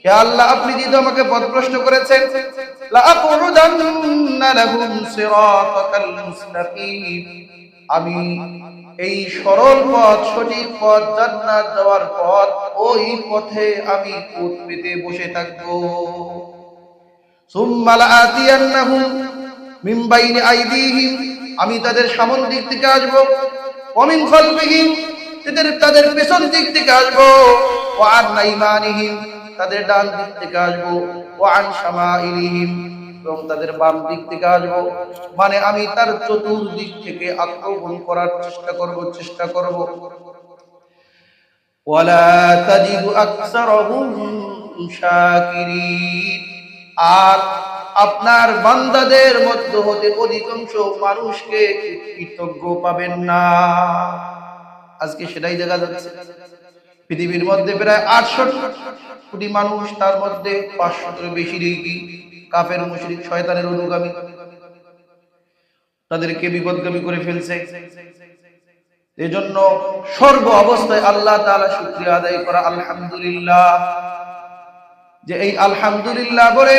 হে আল্লাহ, আপনি যেহেতু আমাকে পথভ্রষ্ট করেছেন, লাআকুদান্না লাহুম সিরাতাকাল মুস্তাকিম, আমি এই সরল পথ, সঠিক পথ, জান্নাত যাওয়ার পথ, ওই পথে আমি পথ পেতে বসে থাকবো। সুম্মা লাআতিয়ান্নাহুম মিন বাইনি আইদিহিম, আমি তাদের সামন দিক থেকে আসবো, ওয়া মিন খালফিহিম, তাদের পেছন দিক থেকে আসবো, ওয়া আন আইমানিহিম, তাদের ডান দিক থেকে আসবো, ওয়া আন শামাইলিহিম, এবং তাদের বাম দিক থেকে আসবো। মানে আমি তার চতুর্দিক থেকে আক্রমণ করার চেষ্টা করব। ওয়ালা তাজিদু আকসারহুম শাকিরিন, আর আপনার বান্দাদের মধ্য হতে অধিকাংশ মানুষকে কৃতজ্ঞ পাবেন না। আজকে সেটাই দেখা যাচ্ছে। পৃথিবীর মধ্যে প্রায় ৮০০ কোটি মানুষ, তার মধ্যে ৫০০ বেশি দেখি কাফের, মুশরিক, শয়তানের অনুগামী। তাদেরকে বিপদগামী করে ফেলছে। এজন্য সর্ব অবস্থায় আল্লাহ তাআলা শুকরিয়া আদায় করা, আলহামদুলিল্লাহ। যে এই আলহামদুলিল্লাহ বলে